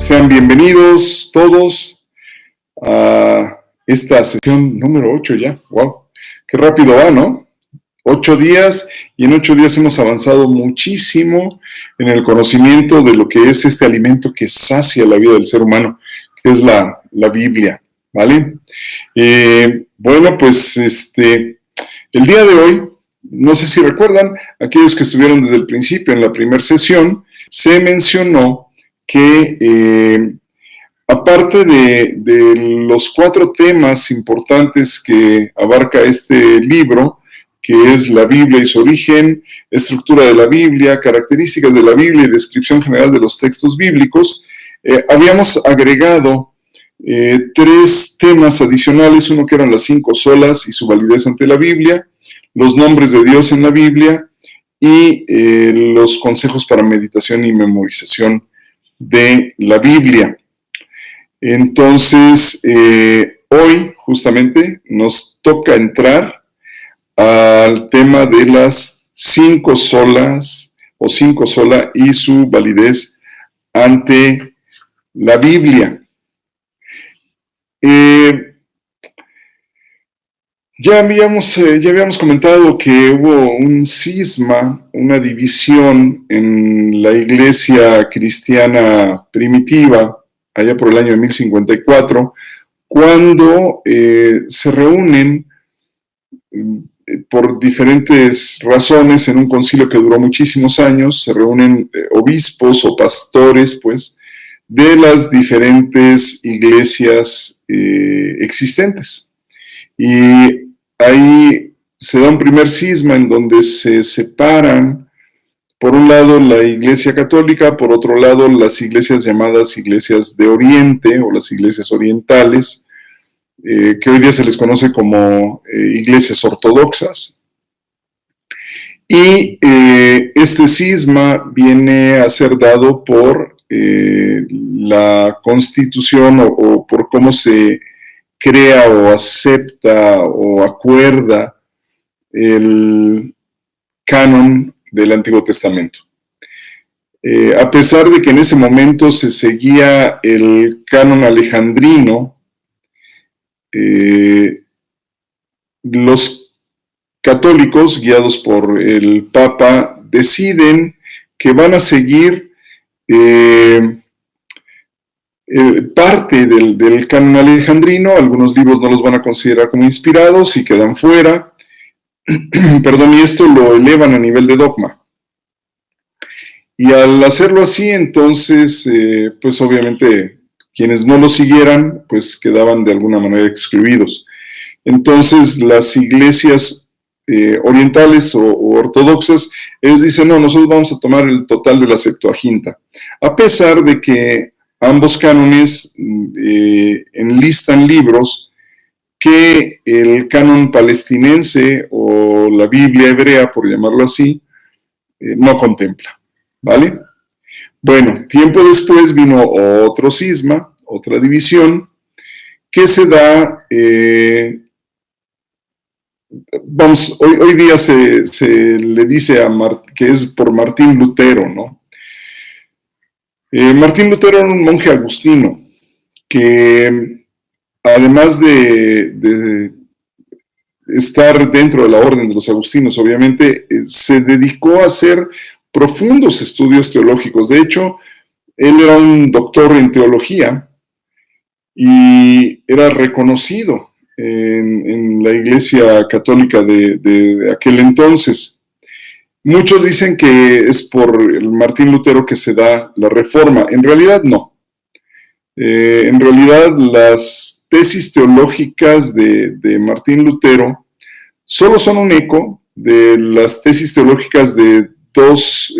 Sean bienvenidos todos a esta sesión número 8 ya. ¡Wow! ¡Qué rápido va!, ¿no? 8 días, y en 8 días hemos avanzado muchísimo en el conocimiento de lo que es este alimento que sacia la vida del ser humano, que es la Biblia, ¿vale? Bueno, pues el día de hoy, no sé si recuerdan, aquellos que estuvieron desde el principio en la primera sesión, se mencionó que aparte de los 4 temas importantes que abarca este libro, que es la Biblia y su origen, estructura de la Biblia, características de la Biblia y descripción general de los textos bíblicos, habíamos agregado 3 temas adicionales, uno que eran las 5 solas y su validez ante la Biblia, los nombres de Dios en la Biblia y los consejos para meditación y memorización de la Biblia. Entonces, hoy justamente nos toca entrar al tema de las 5 solas o 5 sola y su validez ante la Biblia. Ya habíamos comentado que hubo un cisma, una división en la iglesia cristiana primitiva, allá por el año 1054, cuando se reúnen por diferentes razones en un concilio que duró muchísimos años, se reúnen obispos o pastores, pues, de las diferentes iglesias existentes. Y ahí se da un primer cisma en donde se separan, por un lado, la Iglesia Católica, por otro lado, las iglesias llamadas iglesias de Oriente o las iglesias orientales, que hoy día se les conoce como iglesias ortodoxas. Y este cisma viene a ser dado por la Constitución o por cómo se crea o acepta o acuerda el canon del Antiguo Testamento. A pesar de que en ese momento se seguía el canon alejandrino, los católicos, guiados por el Papa, deciden que van a seguir parte del canon alejandrino. Algunos libros no los van a considerar como inspirados y quedan fuera. Perdón, y esto lo elevan a nivel de dogma. Y al hacerlo así, entonces, pues obviamente quienes no lo siguieran, pues quedaban de alguna manera excluidos. Entonces las iglesias orientales o ortodoxas, ellos dicen, no, nosotros vamos a tomar el total de la Septuaginta, a pesar de que ambos cánones enlistan libros que el canon palestinense o la Biblia hebrea, por llamarlo así, no contempla, ¿vale? Bueno, tiempo después vino otro cisma, otra división, que se da, hoy día se le dice que es por Martín Lutero, ¿no? Martín Lutero era un monje agustino, que además de estar dentro de la orden de los agustinos, obviamente, se dedicó a hacer profundos estudios teológicos. De hecho, él era un doctor en teología y era reconocido en la Iglesia Católica de aquel entonces. Muchos dicen que es por el Martín Lutero que se da la Reforma. En realidad no. En realidad las tesis teológicas de Martín Lutero solo son un eco de las tesis teológicas de 2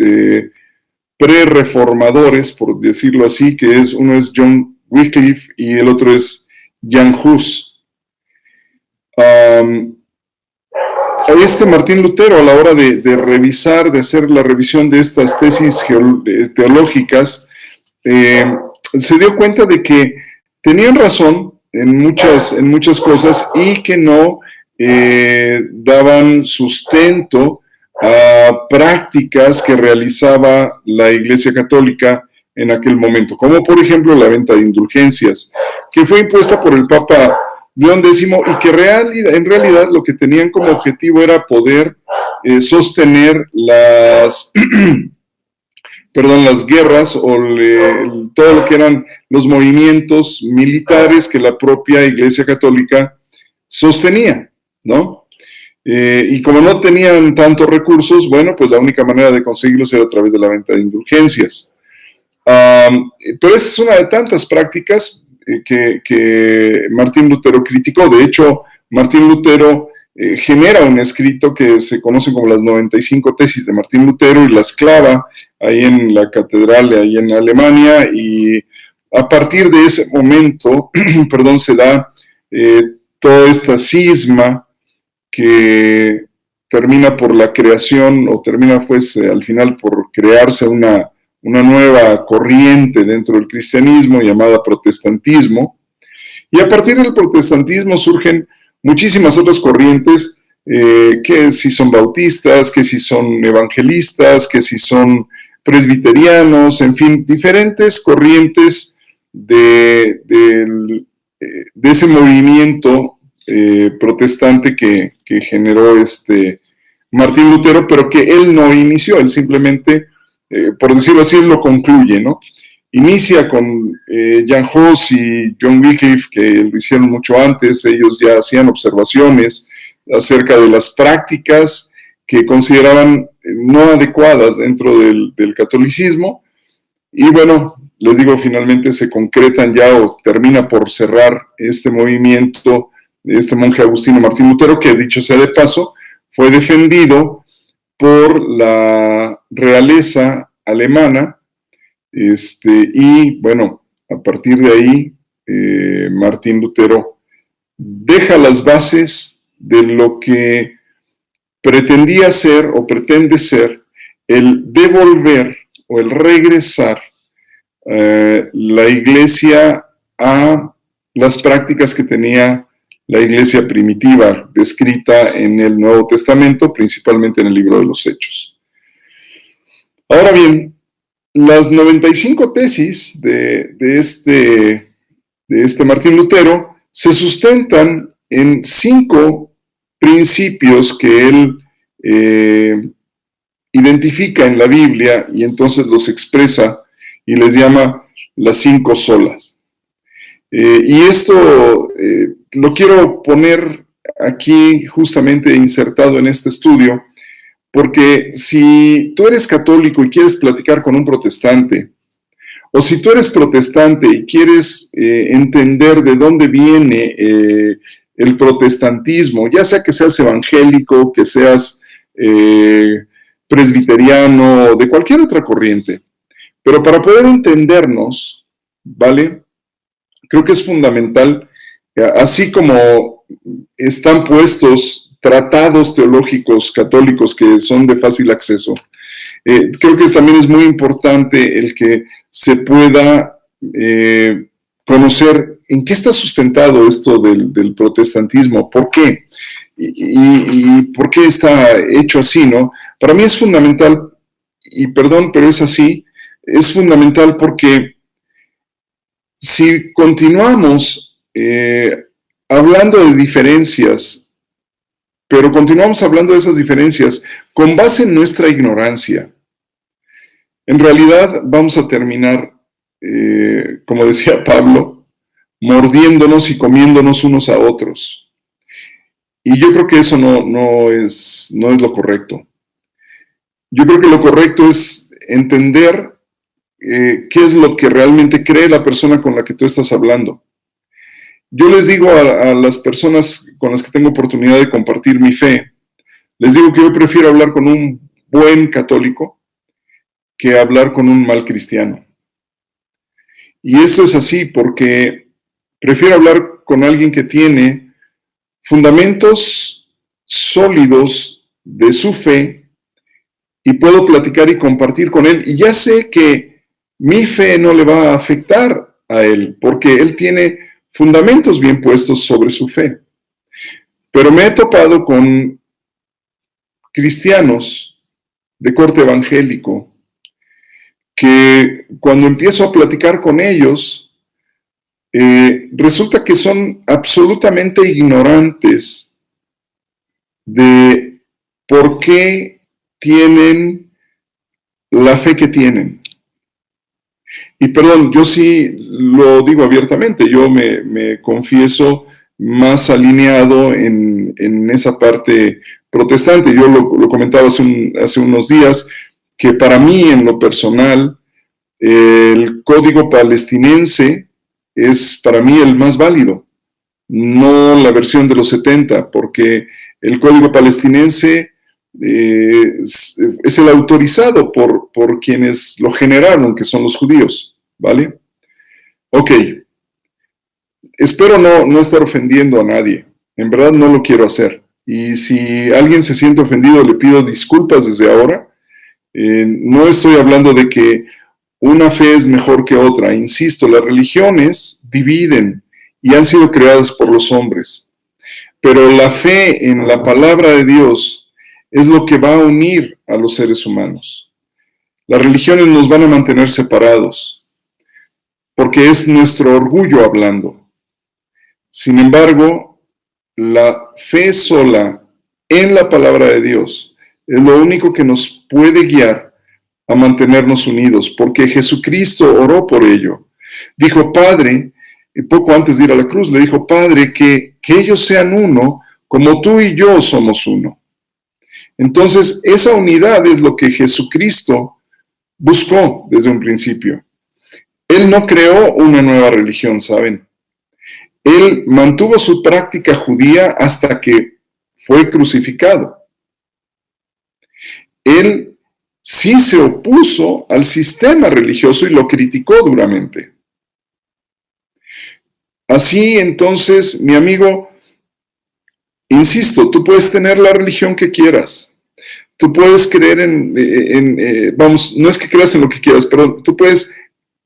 pre-reformadores, por decirlo así, que uno es John Wycliffe y el otro es Jan Hus. Martín Lutero, a la hora de revisar, de hacer la revisión de estas tesis teológicas, se dio cuenta de que tenían razón en muchas cosas y que no daban sustento a prácticas que realizaba la Iglesia Católica en aquel momento, como por ejemplo la venta de indulgencias, que fue impuesta por el Papa León X y que en realidad lo que tenían como objetivo era poder sostener las guerras o todo lo que eran los movimientos militares que la propia Iglesia Católica sostenía, ¿no? Y como no tenían tantos recursos, bueno, pues la única manera de conseguirlos era a través de la venta de indulgencias. Pero esa es una de tantas prácticas que Martín Lutero criticó. De hecho, Martín Lutero genera un escrito que se conoce como las 95 tesis de Martín Lutero y las clava ahí en la catedral, ahí en Alemania, y a partir de ese momento, perdón, se da toda esta cisma que termina por la creación, o termina pues al final por crearse una nueva corriente dentro del cristianismo llamada protestantismo, y a partir del protestantismo surgen muchísimas otras corrientes, que si son bautistas, que si son evangelistas, que si son presbiterianos, en fin, diferentes corrientes de ese movimiento protestante que generó Martín Lutero, pero que él no inició, él simplemente, por decirlo así, él lo concluye, ¿no? Inicia con Jan Hus y John Wycliffe, que lo hicieron mucho antes. Ellos ya hacían observaciones acerca de las prácticas que consideraban no adecuadas dentro del catolicismo, y bueno, les digo, finalmente se concretan ya o termina por cerrar este movimiento de este monje agustino Martín Lutero, que dicho sea de paso, fue defendido por la realeza alemana, y bueno, a partir de ahí, Martín Lutero deja las bases de lo que pretendía ser o pretende ser el devolver o el regresar la iglesia a las prácticas que tenía la iglesia primitiva, descrita en el Nuevo Testamento, principalmente en el libro de los Hechos. Ahora bien, las 95 tesis de este Martín Lutero se sustentan en 5 principios que él identifica en la Biblia y entonces los expresa y les llama las 5 solas. Y esto lo quiero poner aquí justamente insertado en este estudio, porque si tú eres católico y quieres platicar con un protestante, o si tú eres protestante y quieres entender de dónde viene el protestantismo, ya sea que seas evangélico, que seas presbiteriano, de cualquier otra corriente, pero para poder entendernos, ¿vale? Creo que es fundamental, así como están puestos tratados teológicos católicos que son de fácil acceso, creo que también es muy importante el que se pueda conocer en qué está sustentado esto del protestantismo, por qué, y por qué está hecho así, ¿no? Para mí es fundamental, y perdón, pero es así, es fundamental porque si continuamos hablando de diferencias, pero continuamos hablando de esas diferencias con base en nuestra ignorancia, en realidad vamos a terminar, como decía Pablo, mordiéndonos y comiéndonos unos a otros. Y yo creo que eso no es lo correcto. Yo creo que lo correcto es entender qué es lo que realmente cree la persona con la que tú estás hablando. Yo les digo a las personas con las que tengo oportunidad de compartir mi fe, les digo que yo prefiero hablar con un buen católico que hablar con un mal cristiano. Y esto es así porque prefiero hablar con alguien que tiene fundamentos sólidos de su fe y puedo platicar y compartir con él, y ya sé que mi fe no le va a afectar a él, porque él tiene fundamentos bien puestos sobre su fe. Pero me he topado con cristianos de corte evangélico que cuando empiezo a platicar con ellos, resulta que son absolutamente ignorantes de por qué tienen la fe que tienen. Y perdón, yo sí lo digo abiertamente, yo me confieso más alineado en esa parte protestante. Yo lo comentaba hace unos días, que para mí en lo personal, el código palestinense es para mí el más válido, no la versión de los 70, porque el código palestinense es el autorizado por quienes lo generaron, que son los judíos, ¿vale? Ok, espero no estar ofendiendo a nadie, en verdad no lo quiero hacer, y si alguien se siente ofendido le pido disculpas desde ahora. No estoy hablando de que una fe es mejor que otra, insisto, las religiones dividen y han sido creadas por los hombres, pero la fe en la palabra de Dios es lo que va a unir a los seres humanos. Las religiones nos van a mantener separados, porque es nuestro orgullo hablando. Sin embargo, la fe sola en la palabra de Dios es lo único que nos puede guiar a mantenernos unidos, porque Jesucristo oró por ello. Dijo, Padre, y poco antes de ir a la cruz, le dijo, Padre, que ellos sean uno, como tú y yo somos uno. Entonces, esa unidad es lo que Jesucristo buscó desde un principio. Él no creó una nueva religión, ¿saben? Él mantuvo su práctica judía hasta que fue crucificado. Él sí se opuso al sistema religioso y lo criticó duramente. Así entonces, mi amigo, insisto, tú puedes tener la religión que quieras. Tú puedes creer vamos, no es que creas en lo que quieras, pero tú puedes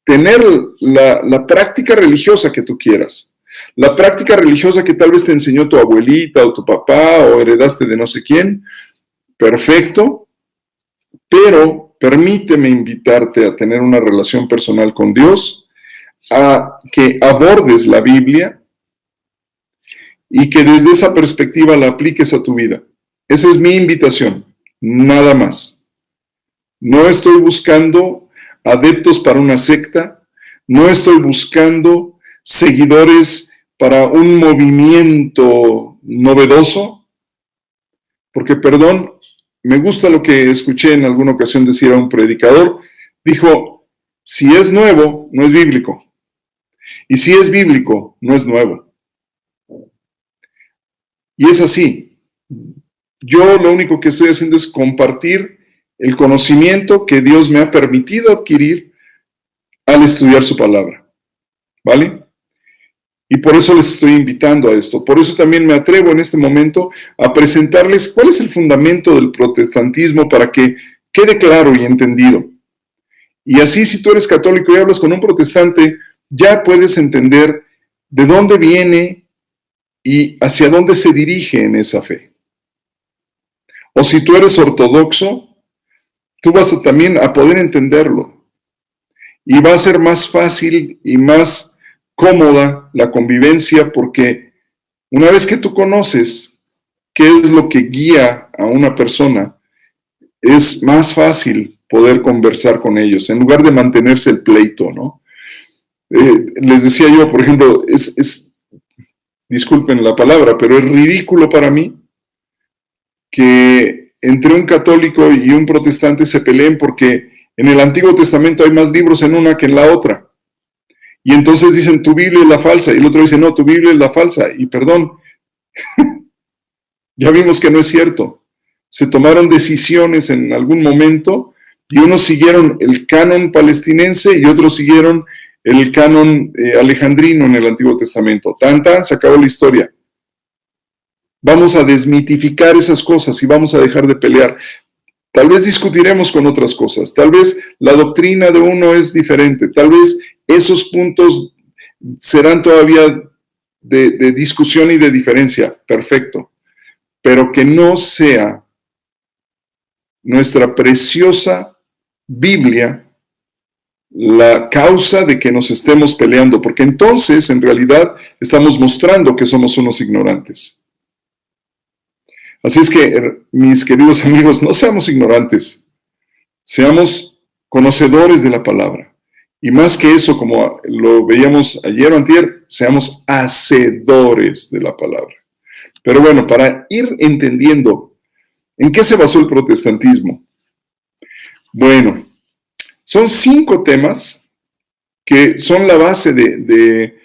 tener la práctica religiosa que tú quieras. La práctica religiosa que tal vez te enseñó tu abuelita o tu papá o heredaste de no sé quién. Perfecto. Pero permíteme invitarte a tener una relación personal con Dios, a que abordes la Biblia y que desde esa perspectiva la apliques a tu vida. Esa es mi invitación, nada más. No estoy buscando adeptos para una secta, no estoy buscando seguidores para un movimiento novedoso, porque, perdón, me gusta lo que escuché en alguna ocasión decir a un predicador, dijo, si es nuevo, no es bíblico, y si es bíblico, no es nuevo. Y es así. Yo lo único que estoy haciendo es compartir el conocimiento que Dios me ha permitido adquirir al estudiar su palabra, ¿vale? Y por eso les estoy invitando a esto. Por eso también me atrevo en este momento a presentarles cuál es el fundamento del protestantismo para que quede claro y entendido. Y así, si tú eres católico y hablas con un protestante, ya puedes entender de dónde viene y hacia dónde se dirige en esa fe. O si tú eres ortodoxo, tú vas también a poder entenderlo. Y va a ser más fácil y más cómoda la convivencia, porque una vez que tú conoces qué es lo que guía a una persona, es más fácil poder conversar con ellos, en lugar de mantenerse el pleito, ¿no? Les decía yo, por ejemplo, disculpen la palabra, pero es ridículo para mí que entre un católico y un protestante se peleen porque en el Antiguo Testamento hay más libros en una que en la otra. Y entonces dicen, tu Biblia es la falsa. Y el otro dice, no, tu Biblia es la falsa. Y perdón, ya vimos que no es cierto. Se tomaron decisiones en algún momento y unos siguieron el canon palestinense y otros siguieron el canon alejandrino en el Antiguo Testamento. Se acabó la historia. Vamos a desmitificar esas cosas y vamos a dejar de pelear. Tal vez discutiremos con otras cosas, tal vez la doctrina de uno es diferente, tal vez esos puntos serán todavía de discusión y de diferencia, perfecto, pero que no sea nuestra preciosa Biblia la causa de que nos estemos peleando, porque entonces en realidad estamos mostrando que somos unos ignorantes. Así es que, mis queridos amigos, no seamos ignorantes, seamos conocedores de la palabra. Y más que eso, como lo veíamos ayer o antier, seamos hacedores de la palabra. Pero bueno, para ir entendiendo en qué se basó el protestantismo. Bueno, son 5 temas que son la base de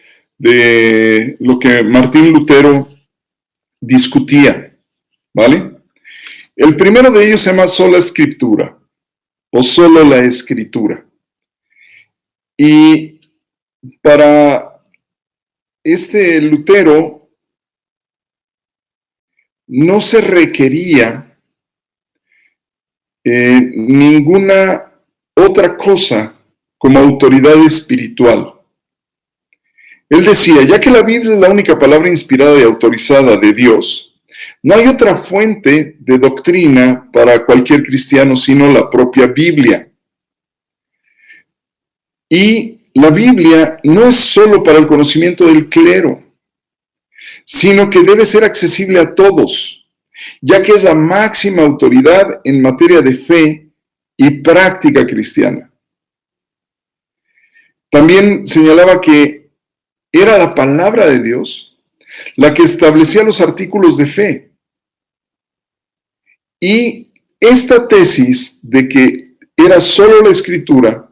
lo que Martín Lutero discutía, ¿vale? El primero de ellos se llama sola escritura, o solo la escritura. Y para Lutero no se requería ninguna otra cosa como autoridad espiritual. Él decía, ya que la Biblia es la única palabra inspirada y autorizada de Dios, no hay otra fuente de doctrina para cualquier cristiano sino la propia Biblia. Y la Biblia no es solo para el conocimiento del clero, sino que debe ser accesible a todos, ya que es la máxima autoridad en materia de fe y práctica cristiana. También señalaba que era la palabra de Dios la que establecía los artículos de fe. Y esta tesis de que era solo la escritura,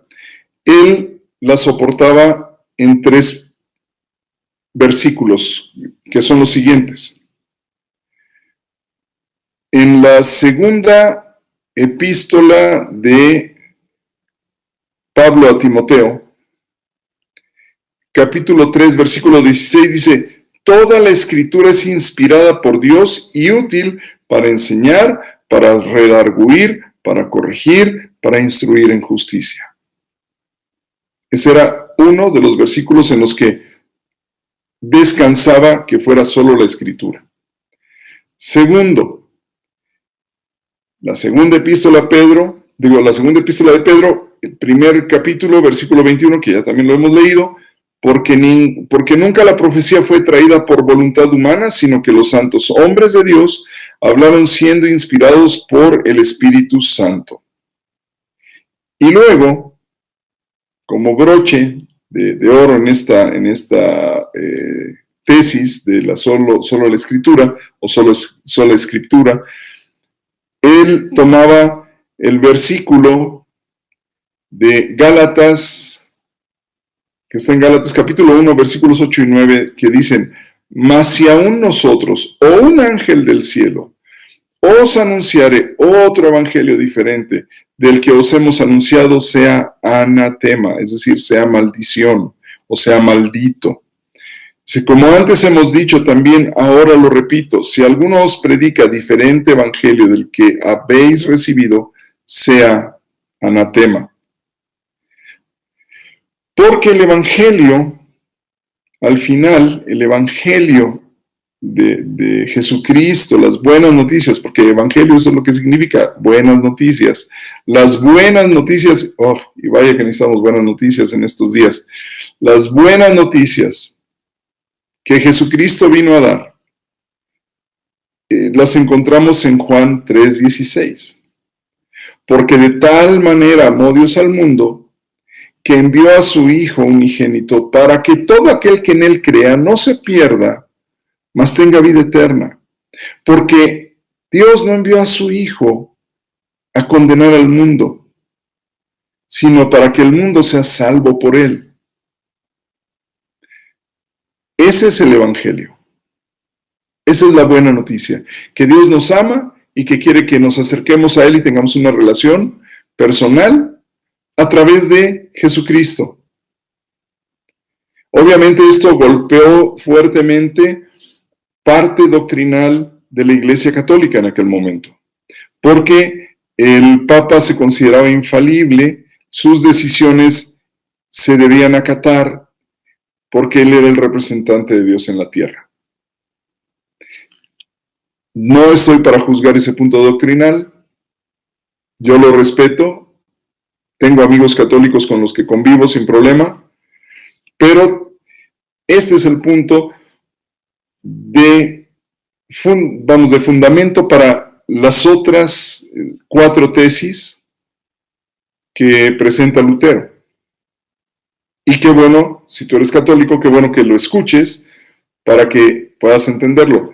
él la soportaba en 3 versículos, que son los siguientes. En la segunda epístola de Pablo a Timoteo, capítulo 3, versículo 16, dice, toda la escritura es inspirada por Dios y útil para enseñar, para redarguir, para corregir, para instruir en justicia. Ese era uno de los versículos en los que descansaba que fuera solo la escritura. Segundo, la segunda epístola de Pedro, el primer capítulo, versículo 21, que ya también lo hemos leído, porque nunca la profecía fue traída por voluntad humana, sino que los santos hombres de Dios hablaron siendo inspirados por el Espíritu Santo. Y luego, como broche de oro en esta tesis de la solo la escritura, o sola escritura, él tomaba el versículo de Gálatas, que está en Gálatas capítulo 1, versículos 8 y 9, que dicen, mas si aún nosotros, o un ángel del cielo, os anunciare otro evangelio diferente del que os hemos anunciado, sea anatema, es decir, sea maldición, o sea maldito. Si como antes hemos dicho también, ahora lo repito, si alguno os predica diferente evangelio del que habéis recibido, sea anatema. Porque el evangelio, al final, el evangelio de Jesucristo, las buenas noticias, porque evangelio eso es lo que significa, buenas noticias. Las buenas noticias, y vaya que necesitamos buenas noticias en estos días. Las buenas noticias que Jesucristo vino a dar, las encontramos en Juan 3:16. Porque de tal manera amó Dios al mundo, que envió a su Hijo unigénito, para que todo aquel que en él crea no se pierda, mas tenga vida eterna. Porque Dios no envió a su Hijo a condenar al mundo, sino para que el mundo sea salvo por él. Ese es el Evangelio. Esa es la buena noticia, que Dios nos ama y que quiere que nos acerquemos a Él y tengamos una relación personal a través de Jesucristo. Obviamente esto golpeó fuertemente parte doctrinal de la Iglesia Católica en aquel momento, porque el Papa se consideraba infalible, sus decisiones se debían acatar porque él era el representante de Dios en la tierra. No estoy para juzgar ese punto doctrinal, yo lo respeto, tengo amigos católicos con los que convivo sin problema, pero este es el punto de fundamento para las otras 4 tesis que presenta Lutero. Y qué bueno, si tú eres católico, qué bueno que lo escuches para que puedas entenderlo.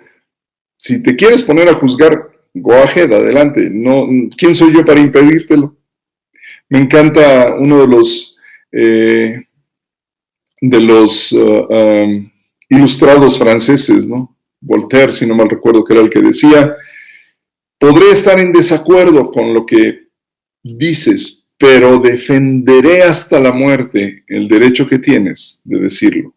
Si te quieres poner a juzgar, go ahead, adelante. No, ¿quién soy yo para impedírtelo? Me encanta uno de los ilustrados franceses, ¿no? Voltaire, si no mal recuerdo, que era el que decía: podré estar en desacuerdo con lo que dices, pero defenderé hasta la muerte el derecho que tienes de decirlo.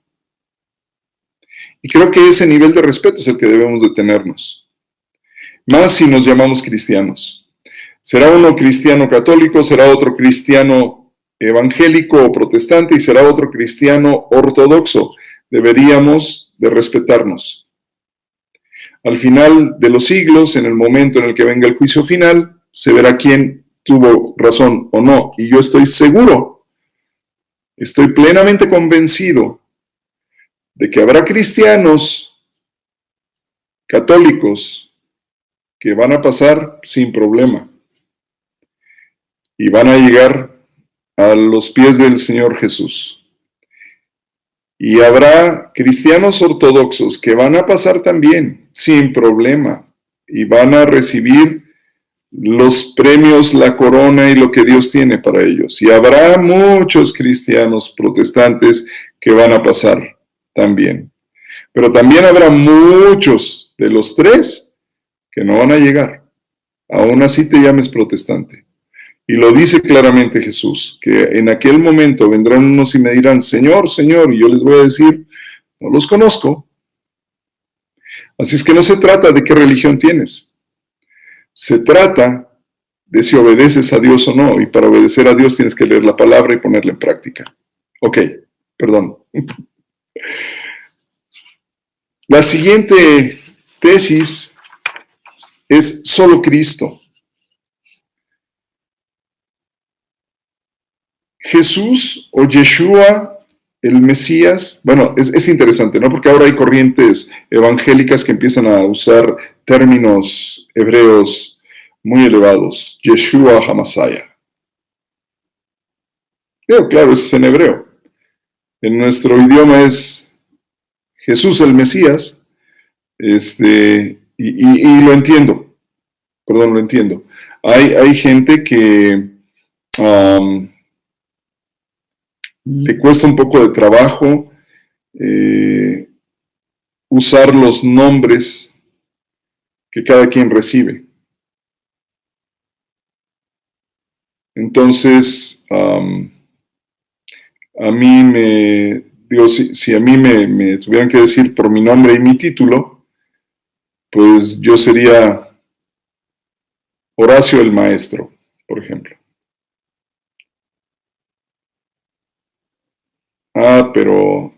Y creo que ese nivel de respeto es el que debemos de tenernos. Más si nos llamamos cristianos. Será uno cristiano católico, será otro cristiano evangélico o protestante y será otro cristiano ortodoxo. Deberíamos de respetarnos. Al final de los siglos, en el momento en el que venga el juicio final, se verá quién tuvo razón o no. Y yo estoy seguro, estoy plenamente convencido de que habrá cristianos católicos que van a pasar sin problema y van a llegar a los pies del Señor Jesús. Y habrá cristianos ortodoxos que van a pasar también sin problema y van a recibir los premios, la corona y lo que Dios tiene para ellos. Y habrá muchos cristianos protestantes que van a pasar también. Pero también habrá muchos de los 3 que no van a llegar. Aún así te llames protestante. Y lo dice claramente Jesús, que en aquel momento vendrán unos y me dirán: Señor, Señor, y yo les voy a decir: no los conozco. Así es que no se trata de qué religión tienes. Se trata de si obedeces a Dios o no. Y para obedecer a Dios tienes que leer la palabra y ponerla en práctica. Ok, perdón. La siguiente tesis es solo Cristo. Jesús o Yeshua, el Mesías, bueno, es interesante, ¿no? Porque ahora hay corrientes evangélicas que empiezan a usar términos hebreos muy elevados. Yeshua HaMashiach. Pero claro, eso es en hebreo. En nuestro idioma es Jesús el Mesías, y lo entiendo. Perdón, lo entiendo. Hay gente que le cuesta un poco de trabajo usar los nombres que cada quien recibe. Entonces, a mí si a mí me tuvieran que decir por mi nombre y mi título, pues yo sería Horacio el Maestro, por ejemplo. Pero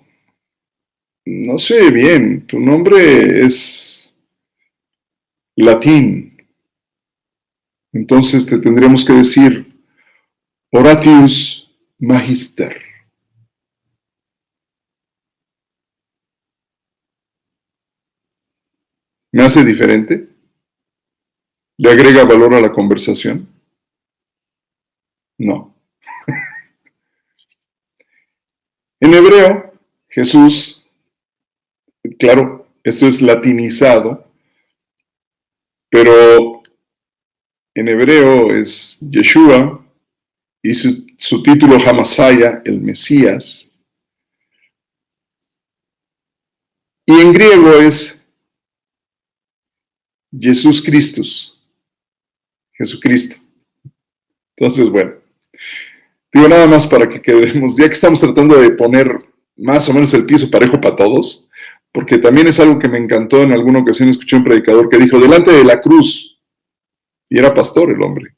no sé bien, tu nombre es latín. Entonces te tendríamos que decir Horatius Magister. ¿Me hace diferente? ¿Le agrega valor a la conversación? No. En hebreo, Jesús, claro, esto es latinizado, pero en hebreo es Yeshua y su título HaMashiach, el Mesías. Y en griego es Jesús Christus, Jesucristo. Entonces, bueno, digo nada más para que quedemos, ya que estamos tratando de poner más o menos el piso parejo para todos, porque también es algo que me encantó. En alguna ocasión escuché un predicador que dijo: delante de la cruz, y era pastor el hombre.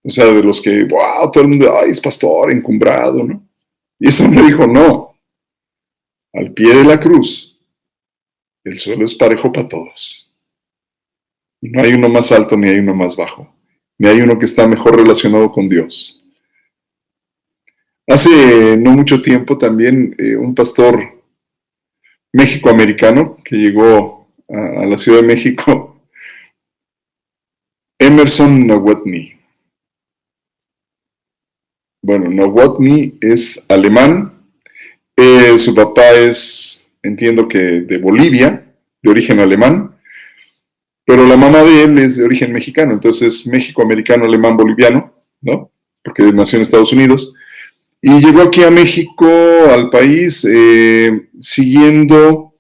O sea, de los que, wow, todo el mundo, ay, es pastor, encumbrado, ¿no? Y ese hombre dijo: no, al pie de la cruz, el suelo es parejo para todos. Y no hay uno más alto ni hay uno más bajo, ni hay uno que está mejor relacionado con Dios. Hace no mucho tiempo también un pastor méxico-americano que llegó a la Ciudad de México, Emerson Nowotny. Bueno, Nowotny es alemán, su papá es, entiendo que de Bolivia, de origen alemán, pero la mamá de él es de origen mexicano, entonces México-americano, alemán-boliviano, ¿no? Porque nació en Estados Unidos. Y llegó aquí a México, al país, siguiendo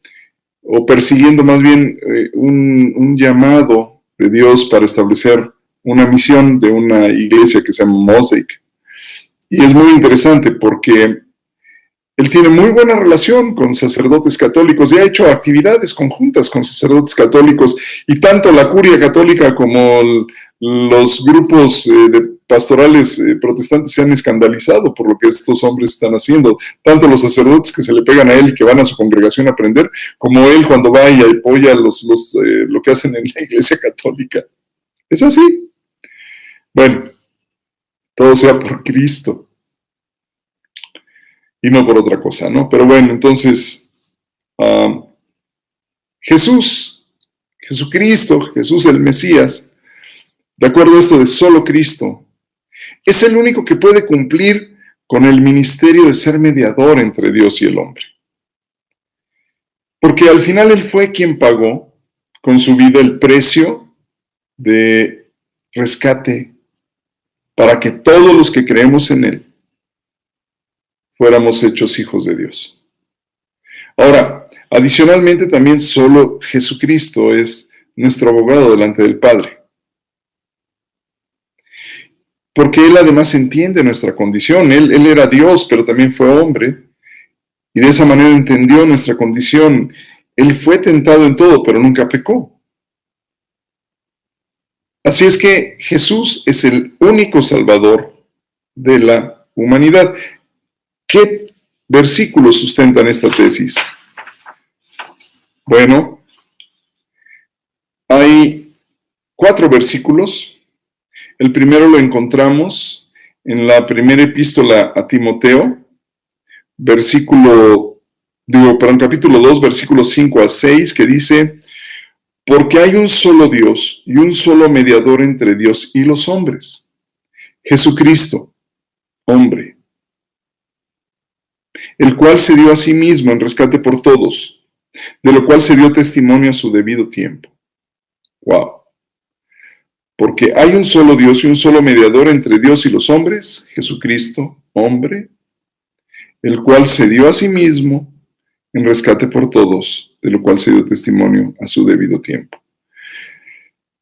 o persiguiendo más bien un llamado de Dios para establecer una misión de una iglesia que se llama Mosaic. Y es muy interesante porque él tiene muy buena relación con sacerdotes católicos y ha hecho actividades conjuntas con sacerdotes católicos, y tanto la curia católica como los grupos pastorales protestantes se han escandalizado por lo que estos hombres están haciendo, tanto los sacerdotes que se le pegan a él y que van a su congregación a aprender, como él cuando va y apoya lo que hacen en la iglesia católica. Es así. Bueno, todo sea por Cristo y no por otra cosa, ¿no? Pero bueno, entonces, Jesucristo, Jesús el Mesías, de acuerdo a esto de solo Cristo, es el único que puede cumplir con el ministerio de ser mediador entre Dios y el hombre. Porque al final Él fue quien pagó con su vida el precio de rescate para que todos los que creemos en Él fuéramos hechos hijos de Dios. Ahora, adicionalmente también solo Jesucristo es nuestro abogado delante del Padre. Porque Él además entiende nuestra condición. Él era Dios, pero también fue hombre. Y de esa manera entendió nuestra condición. Él fue tentado en todo, pero nunca pecó. Así es que Jesús es el único Salvador de la humanidad. ¿Qué versículos sustentan esta tesis? Bueno, hay 4 versículos. El primero lo encontramos en la primera epístola a Timoteo, capítulo 2, versículos 5 a 6, que dice: porque hay un solo Dios y un solo mediador entre Dios y los hombres, Jesucristo, hombre, el cual se dio a sí mismo en rescate por todos, de lo cual se dio testimonio a su debido tiempo. ¡Wow! Porque hay un solo Dios y un solo mediador entre Dios y los hombres, Jesucristo, hombre, el cual se dio a sí mismo en rescate por todos, de lo cual se dio testimonio a su debido tiempo.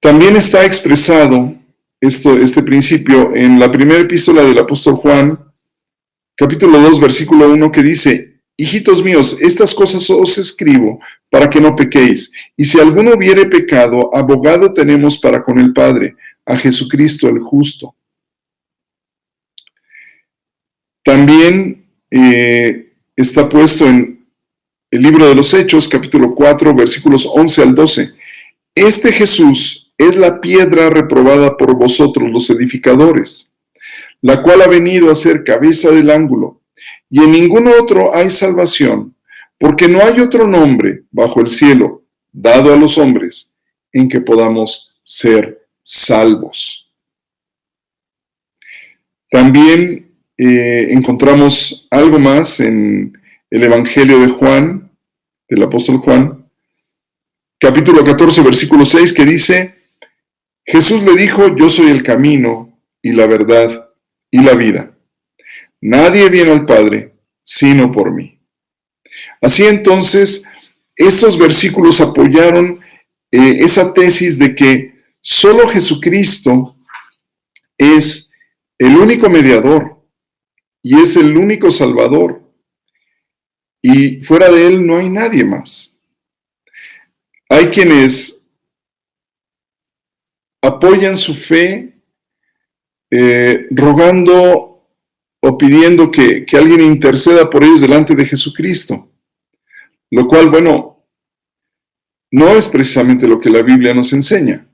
También está expresado este principio en la primera epístola del apóstol Juan, capítulo 2, versículo 1, que dice: hijitos míos, estas cosas os escribo para que no pequéis. Y si alguno hubiere pecado, abogado tenemos para con el Padre, a Jesucristo el justo. También está puesto en el libro de los Hechos, capítulo 4, versículos 11 al 12. Este Jesús es la piedra reprobada por vosotros los edificadores, la cual ha venido a ser cabeza del ángulo, y en ningún otro hay salvación, porque no hay otro nombre bajo el cielo dado a los hombres en que podamos ser salvos. También encontramos algo más en el Evangelio de Juan, del apóstol Juan, capítulo 14, versículo 6, que dice: Jesús le dijo: yo soy el camino y la verdad y la vida. Nadie viene al Padre sino por mí. Así entonces, estos versículos apoyaron esa tesis de que solo Jesucristo es el único mediador y es el único Salvador, y fuera de Él no hay nadie más. Hay quienes apoyan su fe rogando o pidiendo que alguien interceda por ellos delante de Jesucristo, lo cual, bueno, no es precisamente lo que la Biblia nos enseña.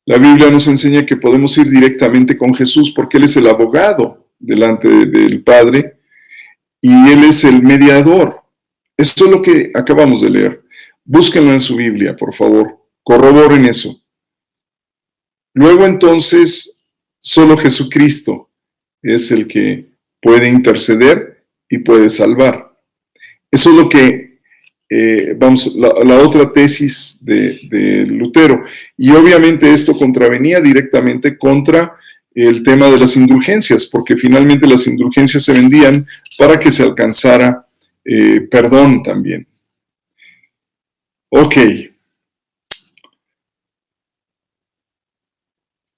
La Biblia nos enseña que podemos ir directamente con Jesús porque Él es el abogado delante del Padre, y Él es el mediador. Eso es lo que acabamos de leer. Búsquenlo en su Biblia, por favor. Corroboren eso. Luego entonces, solo Jesucristo es el que puede interceder y puede salvar. Eso es lo que, la otra tesis de Lutero. Y obviamente esto contravenía directamente contra el tema de las indulgencias, porque finalmente las indulgencias se vendían para que se alcanzara perdón también. Ok.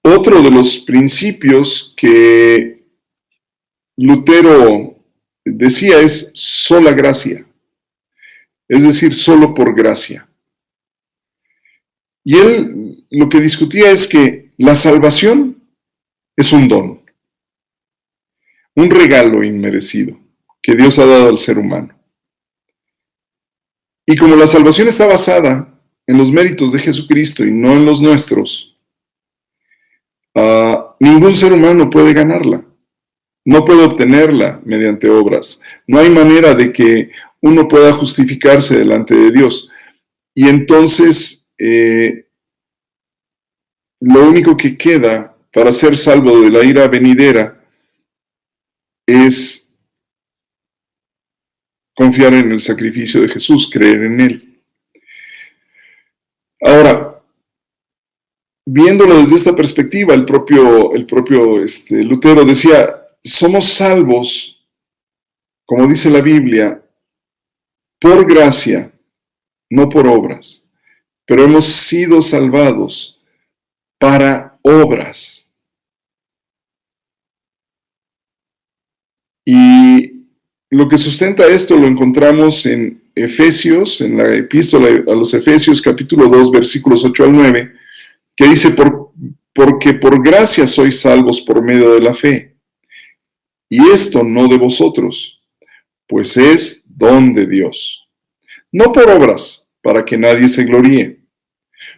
Otro de los principios que Lutero decía es sola gracia, es decir, solo por gracia. Y él lo que discutía es que la salvación es un don, un regalo inmerecido que Dios ha dado al ser humano. Y como la salvación está basada en los méritos de Jesucristo y no en los nuestros, ningún ser humano puede ganarla, no puede obtenerla mediante obras. No hay manera de que uno pueda justificarse delante de Dios. Y entonces, lo único que queda para ser salvo de la ira venidera es confiar en el sacrificio de Jesús, creer en Él. Ahora, viéndolo desde esta perspectiva, el propio Lutero decía, somos salvos, como dice la Biblia, por gracia, no por obras, pero hemos sido salvados para obras. Y lo que sustenta esto lo encontramos en Efesios, en la epístola a los Efesios, capítulo 2, versículos 8 al 9, que dice, porque por gracia sois salvos por medio de la fe. Y esto no de vosotros, pues es don de Dios. No por obras, para que nadie se gloríe.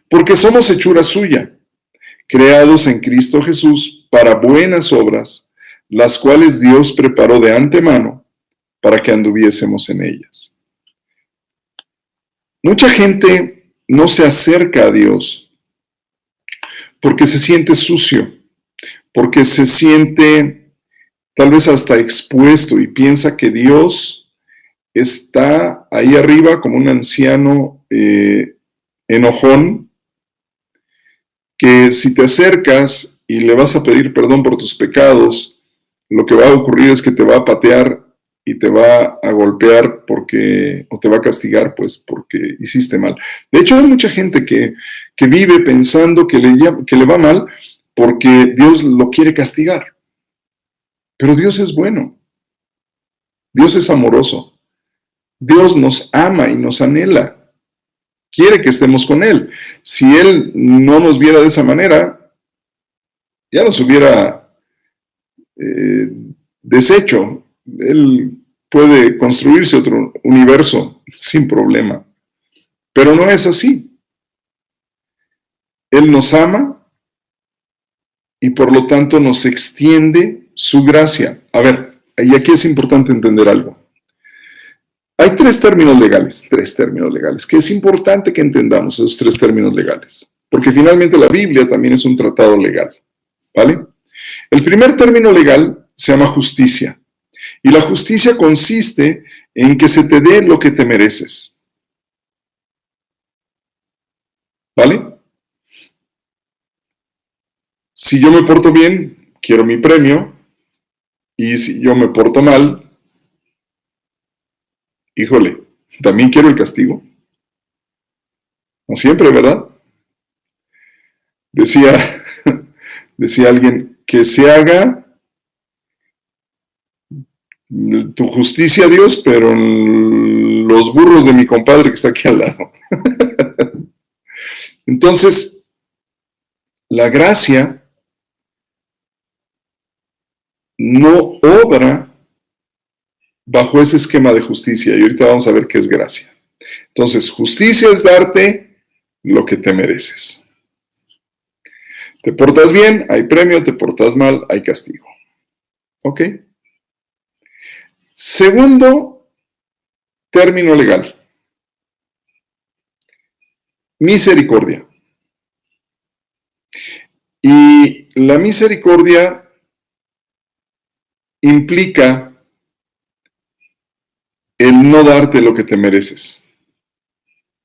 Porque somos hechura suya, creados en Cristo Jesús para buenas obras, las cuales Dios preparó de antemano para que anduviésemos en ellas. Mucha gente no se acerca a Dios porque se siente sucio, porque se siente tal vez hasta expuesto y piensa que Dios está ahí arriba como un anciano enojón, que si te acercas y le vas a pedir perdón por tus pecados, lo que va a ocurrir es que te va a patear y te va a golpear o te va a castigar pues porque hiciste mal. De hecho, hay mucha gente que vive pensando que le va mal porque Dios lo quiere castigar. Pero Dios es bueno. Dios es amoroso. Dios nos ama y nos anhela. Quiere que estemos con Él. Si Él no nos viera de esa manera, ya nos hubiera deshecho. Él puede construirse otro universo sin problema. Pero no es así. Él nos ama y por lo tanto nos extiende su gracia. A ver, y aquí es importante entender algo. Hay tres términos legales, que es importante que entendamos esos tres términos legales, porque finalmente la Biblia también es un tratado legal, ¿vale? El primer término legal se llama justicia, y la justicia consiste en que se te dé lo que te mereces, ¿vale? Si yo me porto bien, quiero mi premio, y si yo me porto mal, híjole, también quiero el castigo. No siempre, ¿verdad? Decía alguien, que se haga tu justicia, Dios, pero en los burros de mi compadre que está aquí al lado. Entonces, la gracia no obra bajo ese esquema de justicia, y ahorita vamos a ver qué es gracia. Entonces, justicia es darte lo que te mereces. Te portas bien, hay premio, te portas mal, hay castigo. ¿Ok? Segundo término legal. Misericordia. Y la misericordia implica el no darte lo que te mereces,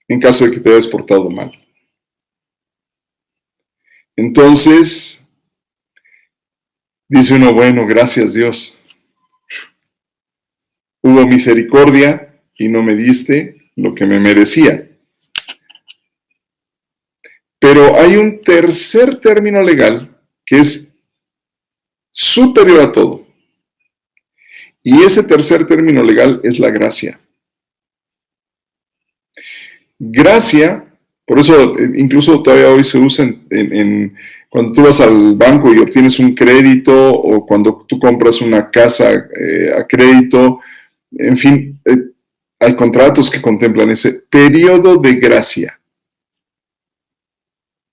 en caso de que te hayas portado mal. Entonces, dice uno, bueno, gracias Dios. Hubo misericordia y no me diste lo que me merecía. Pero hay un tercer término legal que es superior a todo. Y ese tercer término legal es la gracia. Gracia, por eso incluso todavía hoy se usa cuando tú vas al banco y obtienes un crédito o cuando tú compras una casa a crédito, en fin, hay contratos que contemplan ese periodo de gracia,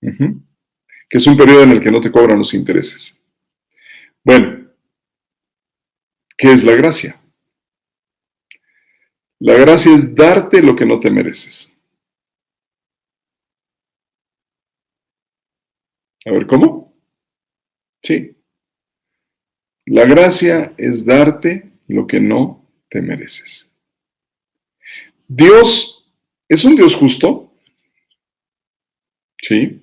que es un periodo en el que no te cobran los intereses. Bueno, ¿qué es la gracia? La gracia es darte lo que no te mereces. A ver, ¿cómo? Sí. La gracia es darte lo que no te mereces. Dios es un Dios justo, sí,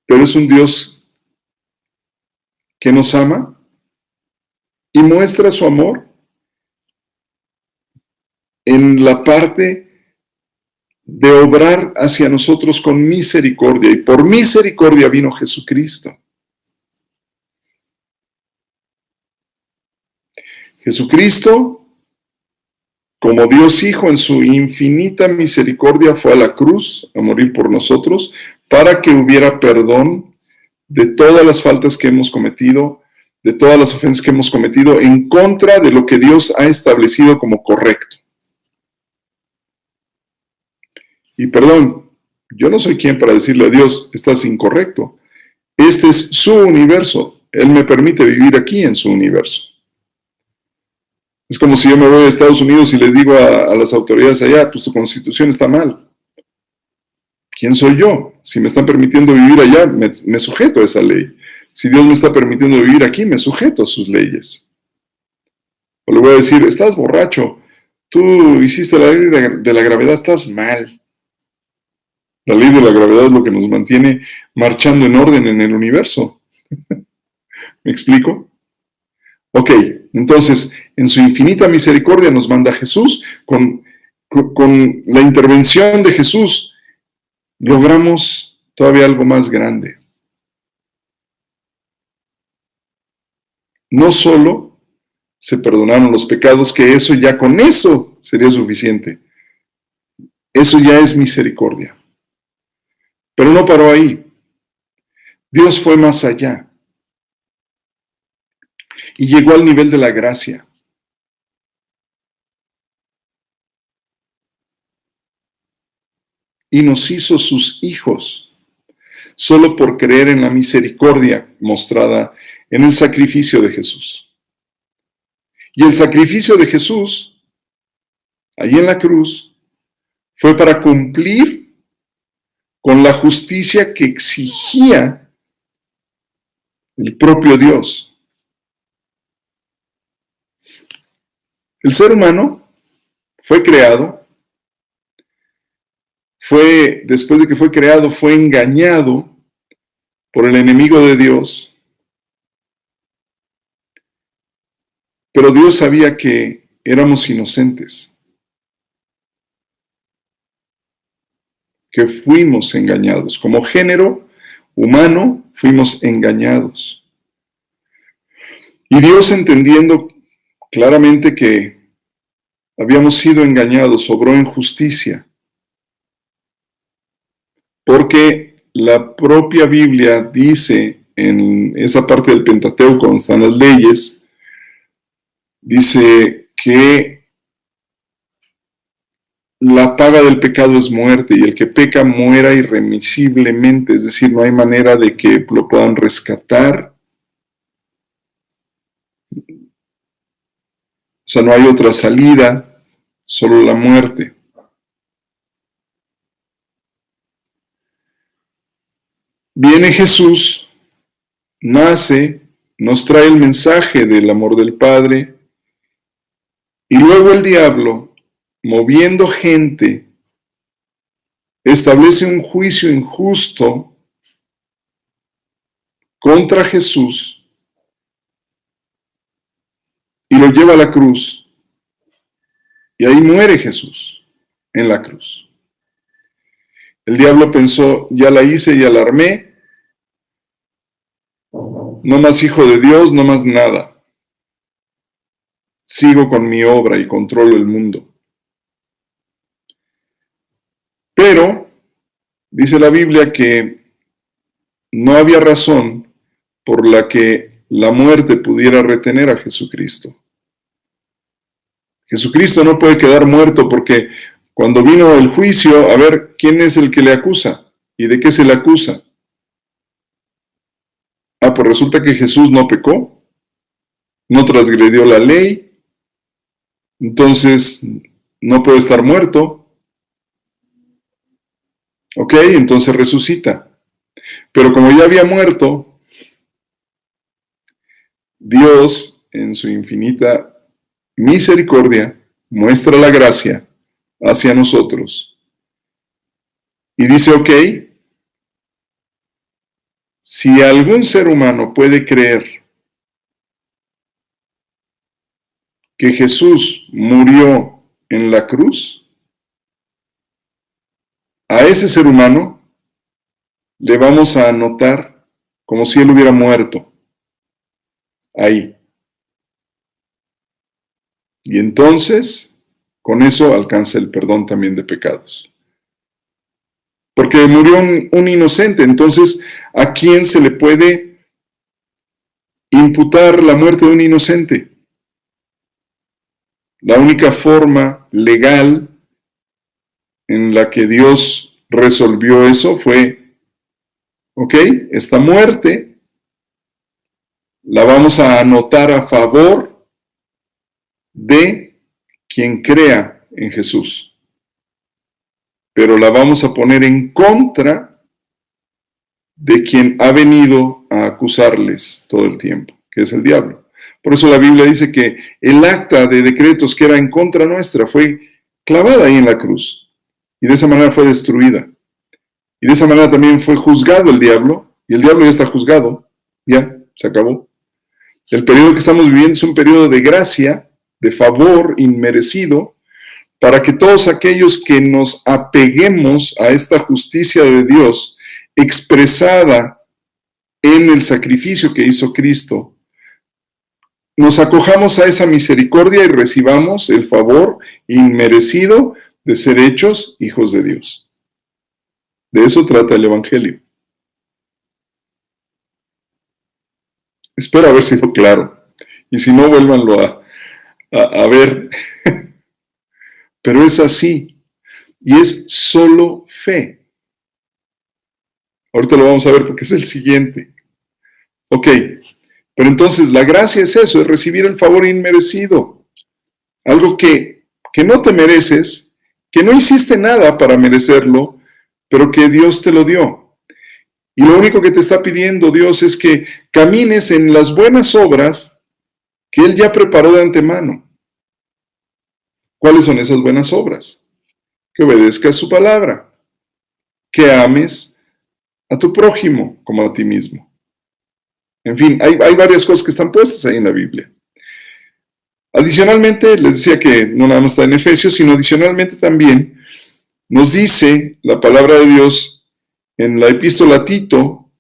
pero es un Dios que nos ama y muestra su amor en la parte de obrar hacia nosotros con misericordia. Y por misericordia vino Jesucristo. Jesucristo, como Dios Hijo, en su infinita misericordia fue a la cruz a morir por nosotros para que hubiera perdón de todas las faltas que hemos cometido, de todas las ofensas que hemos cometido en contra de lo que Dios ha establecido como correcto. Y perdón, yo no soy quien para decirle a Dios, estás incorrecto. Este es su universo. Él me permite vivir aquí en su universo. Es como si yo me voy a Estados Unidos y le digo a las autoridades allá, pues tu constitución está mal. ¿Quién soy yo? Si me están permitiendo vivir allá, me sujeto a esa ley. Si Dios me está permitiendo vivir aquí, me sujeto a sus leyes. O le voy a decir, estás borracho, tú hiciste la ley de la gravedad, estás mal. La ley de la gravedad es lo que nos mantiene marchando en orden en el universo. ¿Me explico? Ok, entonces, en su infinita misericordia nos manda Jesús, con la intervención de Jesús, logramos todavía algo más grande. No solo se perdonaron los pecados, que eso ya con eso sería suficiente. Eso ya es misericordia. Pero no paró ahí. Dios fue más allá. Y llegó al nivel de la gracia. Y nos hizo sus hijos, solo por creer en la misericordia mostrada en el sacrificio de Jesús. Y el sacrificio de Jesús, allí en la cruz, fue para cumplir con la justicia que exigía el propio Dios. El ser humano fue creado, después de que fue creado, fue engañado por el enemigo de Dios, pero Dios sabía que éramos inocentes, que fuimos engañados. Como género humano, fuimos engañados. Y Dios, entendiendo claramente que habíamos sido engañados, obró en justicia, porque la propia Biblia dice en esa parte del Pentateuco donde están las leyes, dice que la paga del pecado es muerte, y el que peca muera irremisiblemente, es decir, no hay manera de que lo puedan rescatar. O sea, no hay otra salida, solo la muerte. Viene Jesús, nace, nos trae el mensaje del amor del Padre, y luego el diablo, moviendo gente, establece un juicio injusto contra Jesús y lo lleva a la cruz. Y ahí muere Jesús, en la cruz. El diablo pensó, ya la hice, ya la armé, no más hijo de Dios, no más nada. Sigo con mi obra y controlo el mundo. Pero, dice la Biblia que no había razón por la que la muerte pudiera retener a Jesucristo. Jesucristo no puede quedar muerto porque cuando vino el juicio, a ver, ¿quién es el que le acusa? ¿Y de qué se le acusa? Ah, pues resulta que Jesús no pecó, no transgredió la ley, entonces no puede estar muerto. Ok, entonces resucita. Pero como ya había muerto, Dios, en su infinita misericordia, muestra la gracia hacia nosotros. Y dice, ok, si algún ser humano puede creer que Jesús murió en la cruz, a ese ser humano le vamos a anotar como si él hubiera muerto ahí. Y entonces, con eso alcanza el perdón también de pecados. Porque murió un inocente, entonces, ¿a quién se le puede imputar la muerte de un inocente? La única forma legal en la que Dios resolvió eso fue, ok, esta muerte la vamos a anotar a favor de quien crea en Jesús, pero la vamos a poner en contra de quien ha venido a acusarles todo el tiempo, que es el diablo. Por eso la Biblia dice que el acta de decretos que era en contra nuestra fue clavada ahí en la cruz, y de esa manera fue destruida. Y de esa manera también fue juzgado el diablo, y el diablo ya está juzgado, ya, se acabó. El periodo que estamos viviendo es un periodo de gracia, de favor inmerecido, para que todos aquellos que nos apeguemos a esta justicia de Dios, expresada en el sacrificio que hizo Cristo, nos acojamos a esa misericordia y recibamos el favor inmerecido de ser hechos hijos de Dios. De eso trata el Evangelio. Espero haber sido claro. Y si no, vuélvanlo a ver. Pero es así. Y es solo fe. Ahorita lo vamos a ver porque es el siguiente. Ok. Pero entonces la gracia es eso, es recibir el favor inmerecido. Algo que no te mereces, que no hiciste nada para merecerlo, pero que Dios te lo dio. Y lo único que te está pidiendo Dios es que camines en las buenas obras que Él ya preparó de antemano. ¿Cuáles son esas buenas obras? Que obedezcas su palabra, que ames a tu prójimo como a ti mismo. En fin, hay varias cosas que están puestas ahí en la Biblia. Adicionalmente, les decía que no nada más está en Efesios, sino adicionalmente también nos dice la palabra de Dios en la epístola a Tito,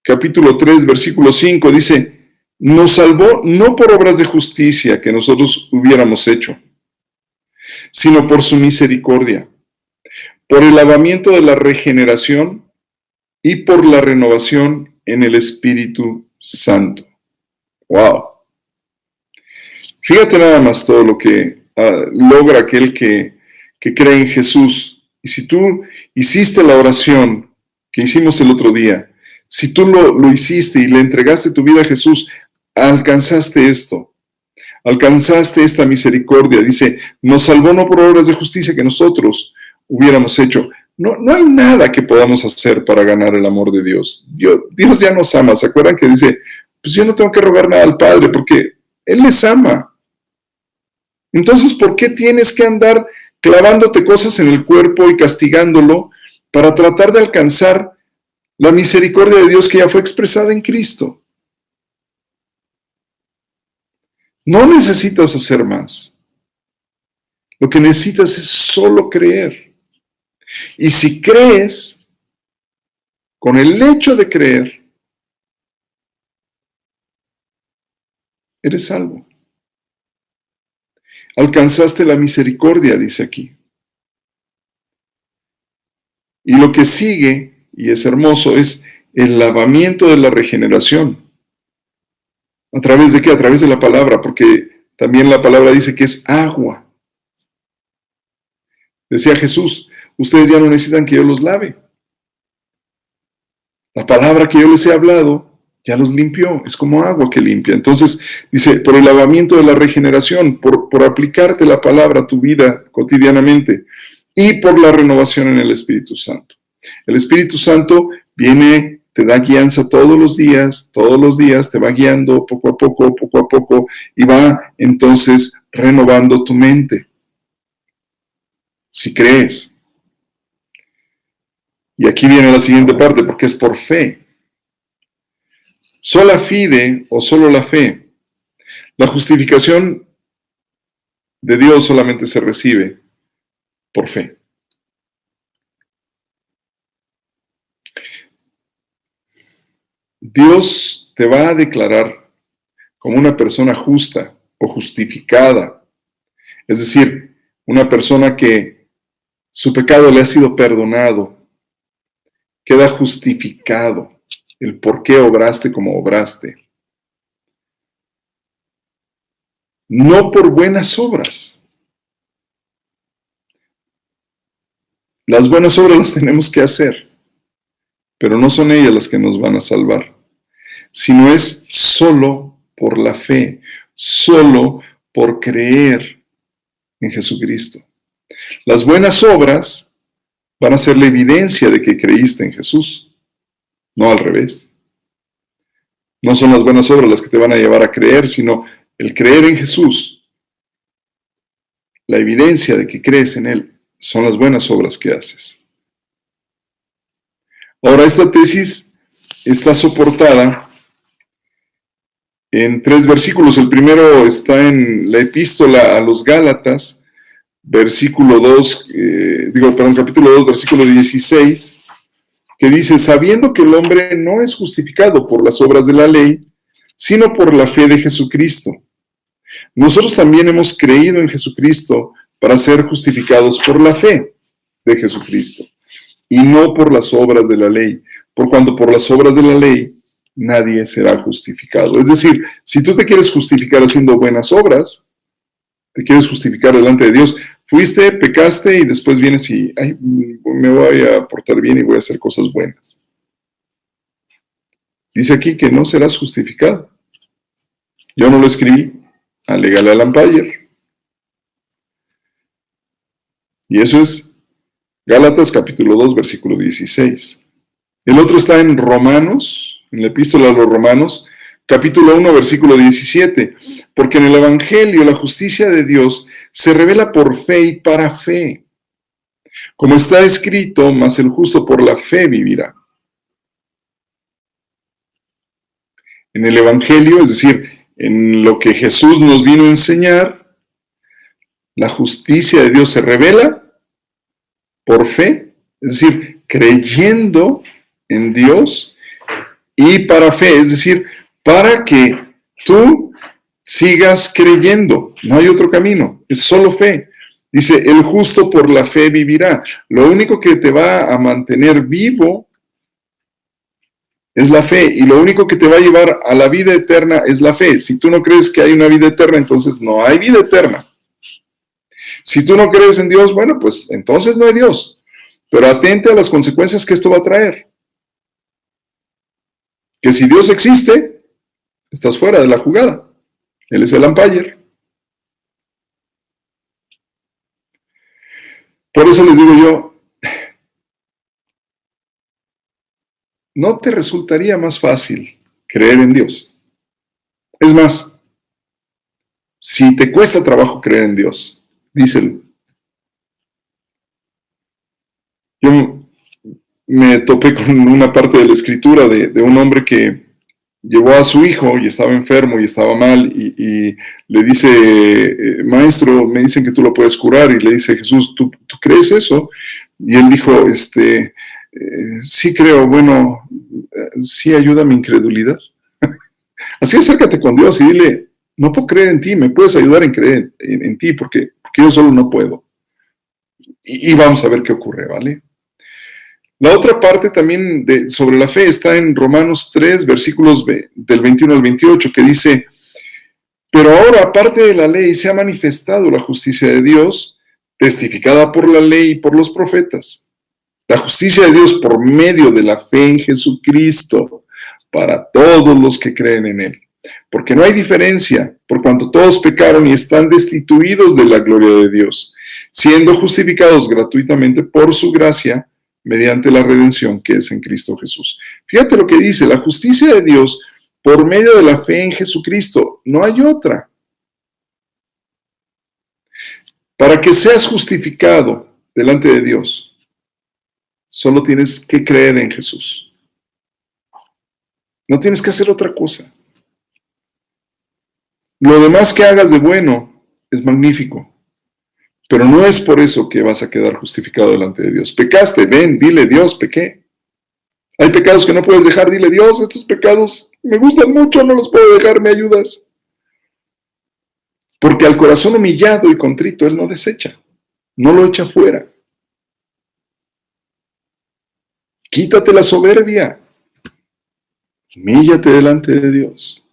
capítulo 3, versículo 5, dice, nos salvó no por obras de justicia que nosotros hubiéramos hecho, sino por su misericordia, por el lavamiento de la regeneración y por la renovación en el Espíritu Santo. ¡Wow! Fíjate nada más todo lo que logra aquel que cree en Jesús. Y si tú hiciste la oración que hicimos el otro día, si tú lo hiciste y le entregaste tu vida a Jesús, alcanzaste esto, alcanzaste esta misericordia. Dice, nos salvó no por obras de justicia que nosotros hubiéramos hecho. No hay nada que podamos hacer para ganar el amor de Dios. Dios ya nos ama. ¿Se acuerdan que dice, pues yo no tengo que rogar nada al Padre porque Él les ama? Entonces, ¿por qué tienes que andar clavándote cosas en el cuerpo y castigándolo para tratar de alcanzar la misericordia de Dios que ya fue expresada en Cristo? No necesitas hacer más. Lo que necesitas es solo creer. Y si crees, con el hecho de creer, eres salvo. Alcanzaste la misericordia, dice aquí. Y lo que sigue, y es hermoso, es el lavamiento de la regeneración. ¿A través de qué? A través de la palabra, porque también la palabra dice que es agua. Decía Jesús, ustedes ya no necesitan que yo los lave. La palabra que yo les he hablado ya los limpió, es como agua que limpia. Entonces, dice, por el lavamiento de la regeneración, por aplicarte la palabra a tu vida cotidianamente y por la renovación en el Espíritu Santo. El Espíritu Santo viene, te da guianza todos los días, te va guiando poco a poco, y va entonces renovando tu mente. Si crees. Y aquí viene la siguiente parte, porque es por fe. Sola fide o solo la fe. La justificación de Dios solamente se recibe por fe. Dios te va a declarar como una persona justa o justificada. Es decir, una persona que su pecado le ha sido perdonado, queda justificado. El por qué obraste como obraste. No por buenas obras. Las buenas obras las tenemos que hacer, pero no son ellas las que nos van a salvar, sino es solo por la fe, solo por creer en Jesucristo. Las buenas obras van a ser la evidencia de que creíste en Jesús. No al revés. No son las buenas obras las que te van a llevar a creer, sino el creer en Jesús. La evidencia de que crees en Él son las buenas obras que haces. Ahora, esta tesis está soportada en 3 versículos. El primero está en la epístola a los Gálatas, capítulo 2, versículo 16, que dice, sabiendo que el hombre no es justificado por las obras de la ley, sino por la fe de Jesucristo. Nosotros también hemos creído en Jesucristo para ser justificados por la fe de Jesucristo, y no por las obras de la ley, por cuanto por las obras de la ley nadie será justificado. Es decir, si tú te quieres justificar haciendo buenas obras, te quieres justificar delante de Dios, fuiste, pecaste y después vienes y me voy a portar bien y voy a hacer cosas buenas. Dice aquí que no serás justificado. Yo no lo escribí, alégale al umpire. Y eso es Gálatas capítulo 2, versículo 16. El otro está en Romanos, en la epístola a los Romanos, capítulo 1, versículo 17. Porque en el Evangelio la justicia de Dios se revela por fe y para fe. Como está escrito, mas el justo por la fe vivirá. En el Evangelio, es decir, en lo que Jesús nos vino a enseñar, la justicia de Dios se revela por fe, es decir, creyendo en Dios, y para fe, es decir, para que tú sigas creyendo. No hay otro camino, es solo fe. Dice, el justo por la fe vivirá. Lo único que te va a mantener vivo es la fe, y lo único que te va a llevar a la vida eterna es la fe. Si tú no crees que hay una vida eterna, entonces no hay vida eterna. Si tú no crees en Dios, bueno, pues entonces no hay Dios. Pero atente a las consecuencias que esto va a traer. Que si Dios existe, estás fuera de la jugada. Él es el umpire. Por eso les digo yo, ¿no te resultaría más fácil creer en Dios? Es más, si te cuesta trabajo creer en Dios, díselo. Yo me topé con una parte de la escritura de un hombre que llevó a su hijo y estaba enfermo y estaba mal y le dice, maestro, me dicen que tú lo puedes curar, y le dice Jesús, ¿tú crees eso? Y él dijo, sí creo, bueno, sí ayuda a mi incredulidad. Así acércate con Dios y dile, no puedo creer en ti, me puedes ayudar en creer en ti porque yo solo no puedo. Y vamos a ver qué ocurre, ¿vale? La otra parte también sobre la fe está en Romanos 3, versículos del 21 al 28, que dice, pero ahora, aparte de la ley, se ha manifestado la justicia de Dios, testificada por la ley y por los profetas. La justicia de Dios por medio de la fe en Jesucristo, para todos los que creen en Él. Porque no hay diferencia, por cuanto todos pecaron y están destituidos de la gloria de Dios, siendo justificados gratuitamente por su gracia, mediante la redención que es en Cristo Jesús. Fíjate lo que dice, la justicia de Dios por medio de la fe en Jesucristo, no hay otra. Para que seas justificado delante de Dios, solo tienes que creer en Jesús. No tienes que hacer otra cosa. Lo demás que hagas de bueno es magnífico. Pero no es por eso que vas a quedar justificado delante de Dios. Pecaste, ven, dile, Dios, pequé. Hay pecados que no puedes dejar, dile, Dios, estos pecados me gustan mucho, no los puedo dejar, ¿me ayudas? Porque al corazón humillado y contrito Él no desecha, no lo echa fuera. Quítate la soberbia, humíllate delante de Dios.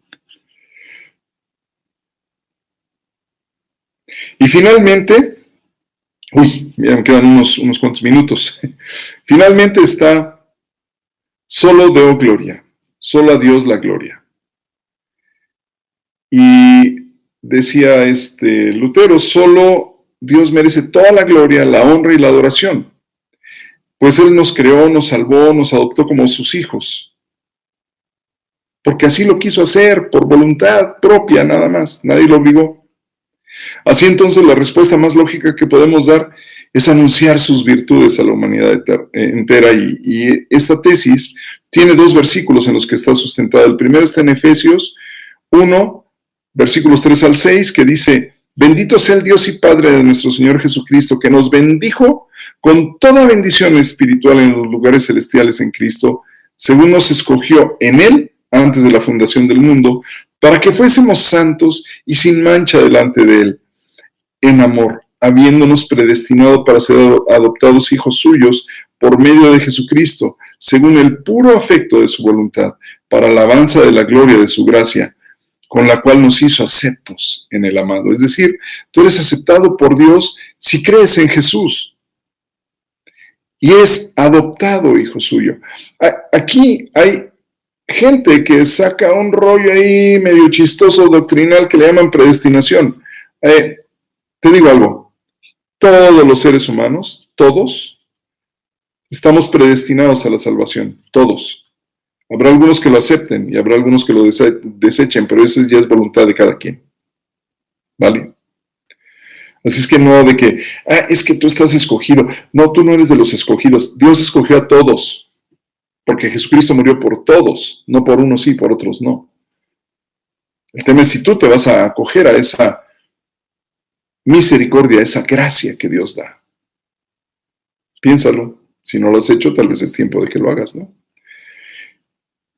Y finalmente, mira, me quedan unos cuantos minutos. Finalmente está, solo deo gloria, solo a Dios la gloria. Y decía Lutero, solo Dios merece toda la gloria, la honra y la adoración. Pues Él nos creó, nos salvó, nos adoptó como sus hijos. Porque así lo quiso hacer, por voluntad propia nada más, nadie lo obligó. Así entonces la respuesta más lógica que podemos dar es anunciar sus virtudes a la humanidad entera, y esta tesis tiene 2 versículos en los que está sustentada. El primero está en Efesios 1, versículos 3 al 6, que dice, bendito sea el Dios y Padre de nuestro Señor Jesucristo, que nos bendijo con toda bendición espiritual en los lugares celestiales en Cristo, según nos escogió en Él antes de la fundación del mundo, para que fuésemos santos y sin mancha delante de Él, en amor, habiéndonos predestinado para ser adoptados hijos suyos por medio de Jesucristo, según el puro afecto de su voluntad, para alabanza de la gloria de su gracia, con la cual nos hizo aceptos en el amado. Es decir, tú eres aceptado por Dios si crees en Jesús. Y es adoptado hijo suyo. Aquí hay gente que saca un rollo ahí medio chistoso doctrinal que le llaman predestinación. Te digo algo, todos los seres humanos, todos, estamos predestinados a la salvación, todos. Habrá algunos que lo acepten y habrá algunos que lo desechen, pero esa ya es voluntad de cada quien. ¿Vale? Así es que no de que, es que tú estás escogido. No, tú no eres de los escogidos. Dios escogió a todos, porque Jesucristo murió por todos, no por unos sí, por otros no. El tema es si tú te vas a acoger a esa misericordia, esa gracia que Dios da. Piénsalo. Si no lo has hecho, tal vez es tiempo de que lo hagas, ¿no?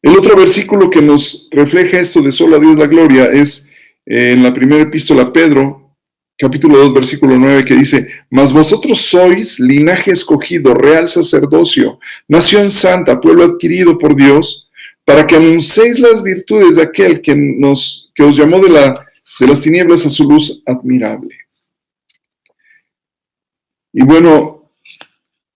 El otro versículo que nos refleja esto de solo a Dios la gloria es en la primera epístola a Pedro, capítulo 2, versículo 9, que dice, mas vosotros sois linaje escogido, real sacerdocio, nación santa, pueblo adquirido por Dios, para que anunciéis las virtudes de aquel que os llamó de las tinieblas a su luz admirable. Y bueno,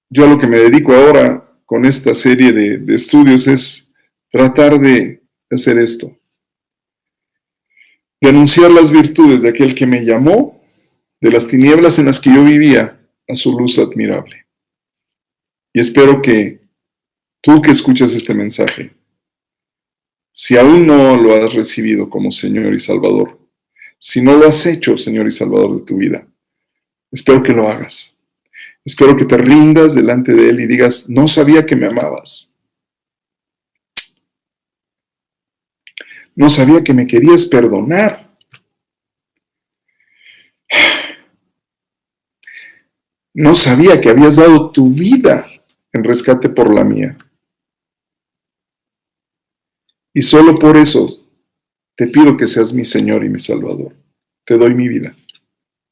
yo a lo que me dedico ahora con esta serie de estudios es tratar de hacer esto, de anunciar las virtudes de aquel que me llamó de las tinieblas en las que yo vivía a su luz admirable. Y espero que tú que escuchas este mensaje, si aún no lo has recibido como Señor y Salvador, si no lo has hecho Señor y Salvador de tu vida, espero que lo hagas. Espero que te rindas delante de Él y digas, no sabía que me amabas. No sabía que me querías perdonar. No sabía que habías dado tu vida en rescate por la mía. Y solo por eso te pido que seas mi Señor y mi Salvador. Te doy mi vida.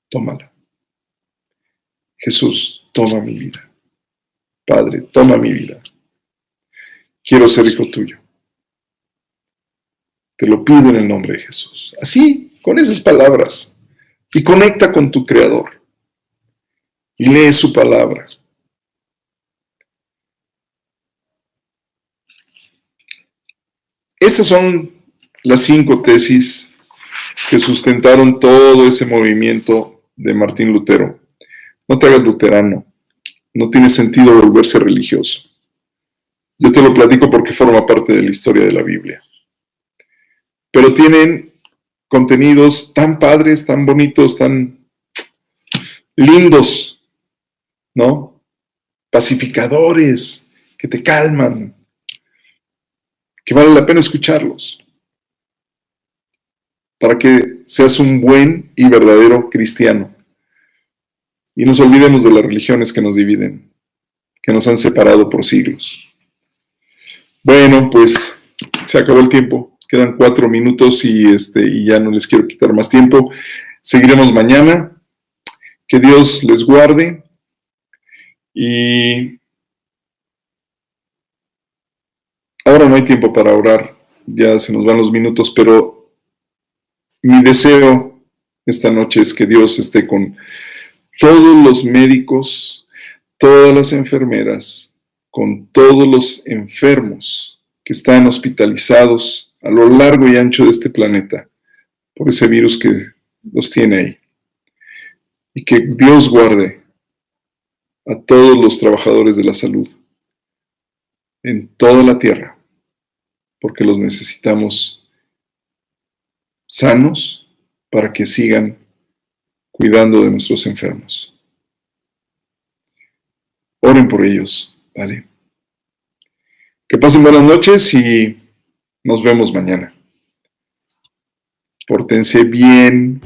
Tómala. Jesús, toma mi vida. Padre, toma mi vida. Quiero ser hijo tuyo. Te lo pido en el nombre de Jesús. Así, con esas palabras. Y conecta con tu Creador. Y lee su palabra. Estas son las 5 tesis que sustentaron todo ese movimiento de Martín Lutero. No te hagas luterano. No tiene sentido volverse religioso. Yo te lo platico porque forma parte de la historia de la Biblia. Pero tienen contenidos tan padres, tan bonitos, tan lindos, ¿no? Pacificadores, que te calman, que vale la pena escucharlos, para que seas un buen y verdadero cristiano. Y nos olvidemos de las religiones que nos dividen, que nos han separado por siglos. Bueno, pues se acabó el tiempo. Quedan 4 minutos y ya no les quiero quitar más tiempo. Seguiremos mañana. Que Dios les guarde. Y ahora no hay tiempo para orar. Ya se nos van los minutos, pero mi deseo esta noche es que Dios esté con todos los médicos, todas las enfermeras, con todos los enfermos que están hospitalizados a lo largo y ancho de este planeta por ese virus que los tiene ahí. Y que Dios guarde a todos los trabajadores de la salud en toda la tierra, porque los necesitamos sanos para que sigan cuidando de nuestros enfermos. Oren por ellos, ¿vale? Que pasen buenas noches y nos vemos mañana. Pórtense bien.